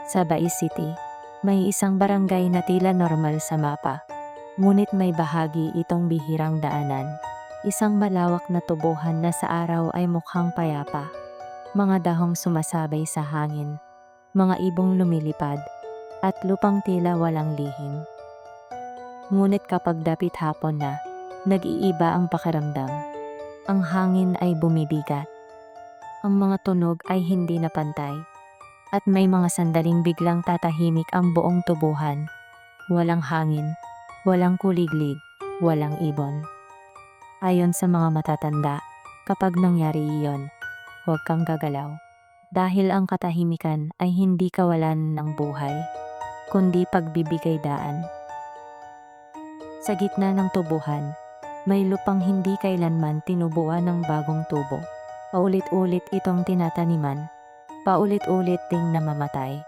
Sa Bai City, may isang barangay na tila normal sa mapa. Ngunit may bahagi itong bihirang daanan. Isang malawak na tubuhan na sa araw ay mukhang payapa. Mga dahong sumasabay sa hangin, mga ibong lumilipad, at lupang tila walang lihim. Ngunit kapag dapit hapon na, nag-iiba ang pakiramdam. Ang hangin ay bumibigat. Ang mga tunog ay hindi na pantay. At may mga sandaling biglang tatahimik ang buong tubuhan. Walang hangin, walang kuliglig, walang ibon. Ayon sa mga matatanda, kapag nangyari iyon, huwag kang gagalaw. Dahil ang katahimikan ay hindi kawalan ng buhay, kundi pagbibigay daan. Sa gitna ng tubuhan, may lupang hindi kailanman tinubuan ng bagong tubo. Paulit-ulit itong tinataniman, paulit-ulit ding namamatay.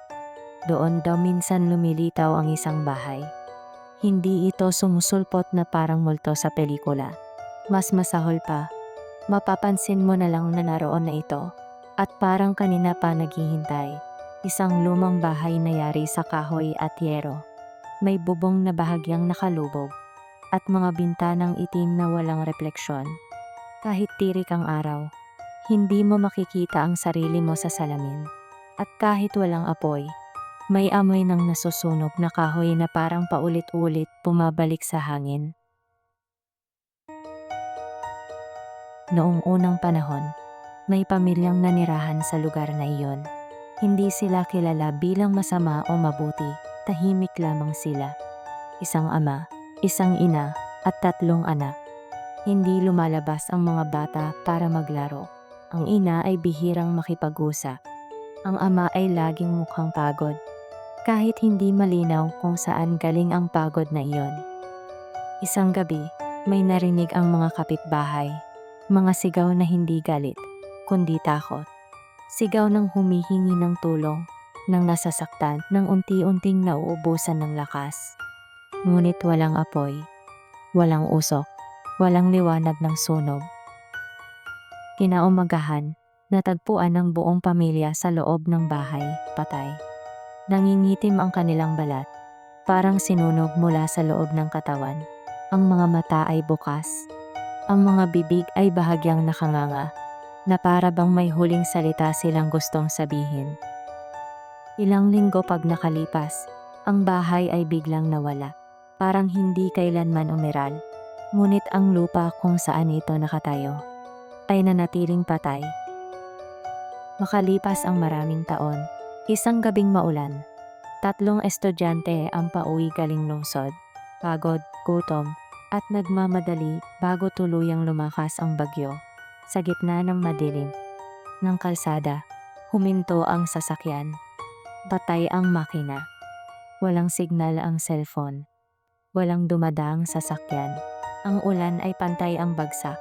Doon daw minsan lumilitaw ang isang bahay. Hindi ito sumusulpot na parang multo sa pelikula. Mas masahol pa, mapapansin mo na lang na naroon na ito. At parang kanina pa naghihintay. Isang lumang bahay na yari sa kahoy at yero. May bubong na bahagyang nakalubog. At mga bintanang itim na walang refleksyon. Kahit tirik ang araw, hindi mo makikita ang sarili mo sa salamin. At kahit walang apoy, may amoy ng nasusunog na kahoy na parang paulit-ulit bumabalik sa hangin. Noong unang panahon, may pamilyang nanirahan sa lugar na iyon. Hindi sila kilala bilang masama o mabuti, tahimik lamang sila. Isang ama, isang ina, at 3 anak. Hindi lumalabas ang mga bata para maglaro. Ang ina ay bihirang makipag-usap. Ang ama ay laging mukhang pagod. Kahit hindi malinaw kung saan galing ang pagod na iyon. Isang gabi, may narinig ang mga kapitbahay. Mga sigaw na hindi galit, kundi takot. Sigaw ng humihingi ng tulong, ng nasasaktan, ng unti-unting nauubusan ng lakas. Ngunit walang apoy, walang usok, walang liwanag ng sunog. Kinaumagahan, natagpuan ng buong pamilya sa loob ng bahay, patay. Nangingitim ang kanilang balat, parang sinunog mula sa loob ng katawan. Ang mga mata ay bukas. Ang mga bibig ay bahagyang nakanganga, na para bang may huling salita silang gustong sabihin. Ilang linggo pag nakalipas, ang bahay ay biglang nawala. Parang hindi kailanman umiral. Ngunit ang lupa kung saan ito nakatayo ay nanatiling patay. Makalipas ang maraming taon, isang gabing maulan, 3 estudyante ang pauwi galing lungsod. Pagod, gutom, at nagmamadali bago tuluyang lumakas ang bagyo. Sa gitna ng madilim ng kalsada, huminto ang sasakyan. Patay ang makina. Walang signal ang cellphone. Walang dumadaang sasakyan. Ang ulan ay pantay ang bagsak.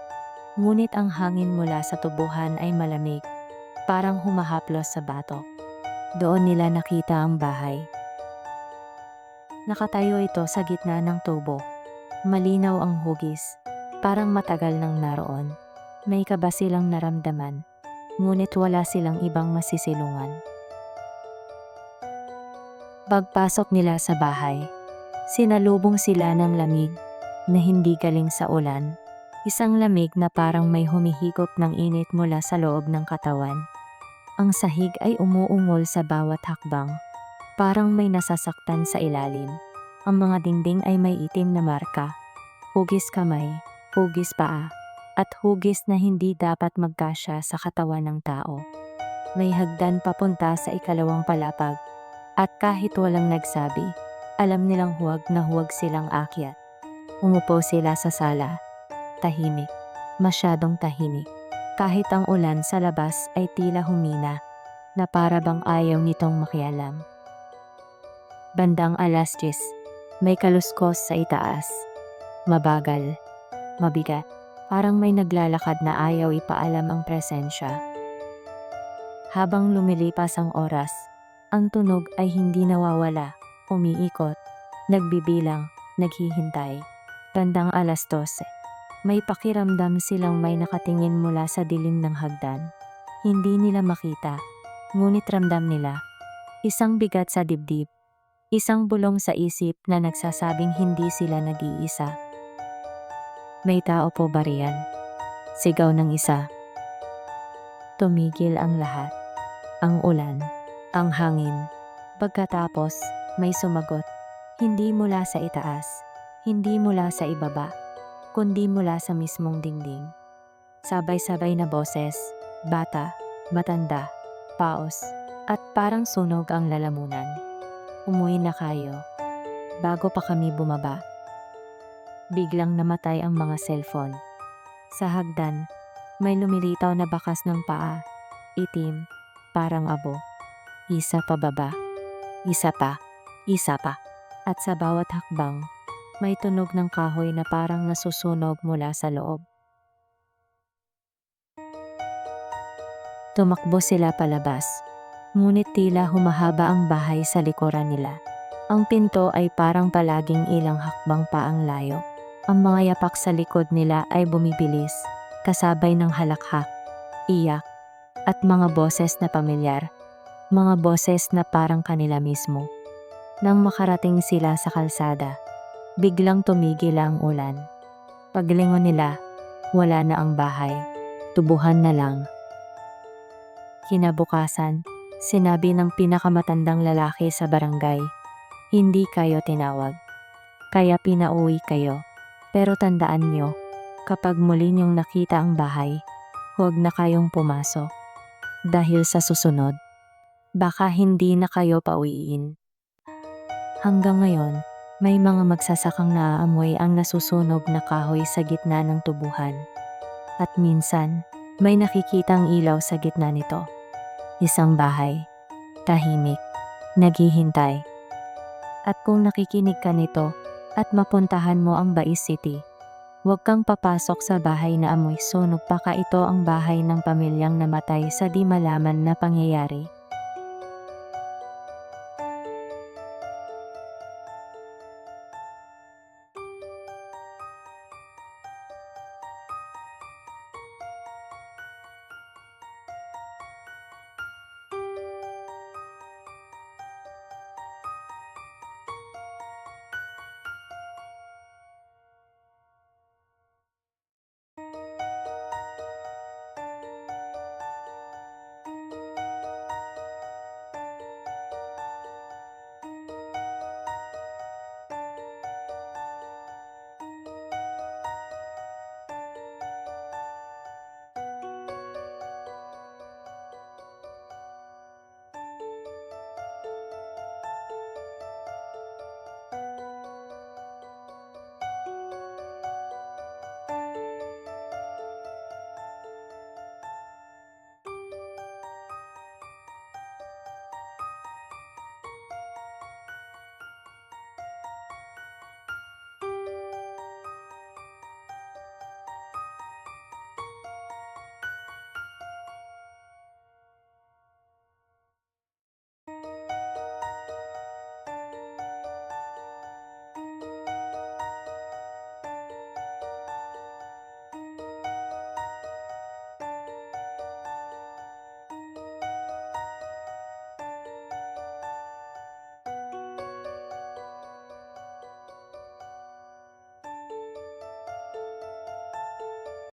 Ngunit ang hangin mula sa tubuhan ay malamig, parang humahaplos sa batok. Doon nila nakita ang bahay. Nakatayo ito sa gitna ng tubo. Malinaw ang hugis, parang matagal nang naroon. May kaba silang naramdaman, ngunit wala silang ibang masisilungan. Pagpasok nila sa bahay, sinalubong sila ng lamig na hindi galing sa ulan. Isang lamig na parang may humihigop ng init mula sa loob ng katawan. Ang sahig ay umuungol sa bawat hakbang, parang may nasasaktan sa ilalim. Ang mga dingding ay may itim na marka, hugis kamay, hugis paa, at hugis na hindi dapat magkasya sa katawan ng tao. May hagdan papunta sa ikalawang palapag, at kahit walang nagsabi, alam nilang huwag na huwag silang akyat. Umupo sila sa sala, tahimik, masyadong tahimik. Kahit ang ulan sa labas ay tila humina, na para bang ayaw nitong makialam. Bandang 10:00, may kaluskos sa itaas. Mabagal, mabigat, parang may naglalakad na ayaw ipaalam ang presensya. Habang lumilipas ang oras, ang tunog ay hindi nawawala, umiikot, nagbibilang, naghihintay. Bandang 12:00, may pakiramdam silang may nakatingin mula sa dilim ng hagdan. Hindi nila makita, ngunit ramdam nila. Isang bigat sa dibdib. Isang bulong sa isip na nagsasabing hindi sila nag-iisa. May tao po ba riyan? Sigaw ng isa. Tumigil ang lahat. Ang ulan, ang hangin. Pagkatapos, may sumagot. Hindi mula sa itaas, hindi mula sa ibaba, kundi mula sa mismong dingding. Sabay-sabay na boses, bata, matanda, paos, at parang sunog ang lalamunan. Umuwi na kayo. Bago pa kami bumaba. Biglang namatay ang mga cellphone. Sa hagdan, may lumilitaw na bakas ng paa. Itim, parang abo. Isa pa baba. Isa pa. Isa pa. At sa bawat hakbang, may tunog ng kahoy na parang nasusunog mula sa loob. Tumakbo sila palabas. Ngunit tila humahaba ang bahay sa likuran nila. Ang pinto ay parang palaging ilang hakbang pa ang layo. Ang mga yapak sa likod nila ay bumibilis, kasabay ng halakhak, iyak, at mga boses na pamilyar. Mga boses na parang kanila mismo. Nang makarating sila sa kalsada, biglang tumigil ang ulan. Paglingon nila, wala na ang bahay. Tubuhan na lang. Kinabukasan, sinabi ng pinakamatandang lalaki sa barangay, hindi kayo tinawag. Kaya pinauwi kayo. Pero tandaan nyo, kapag muli nyong nakita ang bahay, huwag na kayong pumasok. Dahil sa susunod, baka hindi na kayo pauwiin. Hanggang ngayon, may mga magsasakang naaamoy ang nasusunog na kahoy sa gitna ng tubuhan. At minsan, may nakikitang ilaw sa gitna nito. Isang bahay, tahimik, naghihintay. At kung nakikinig ka nito at mapuntahan mo ang Bais City, huwag kang papasok sa bahay na amoy sunog, baka ito ang bahay ng pamilyang namatay sa di malaman na pangyayari.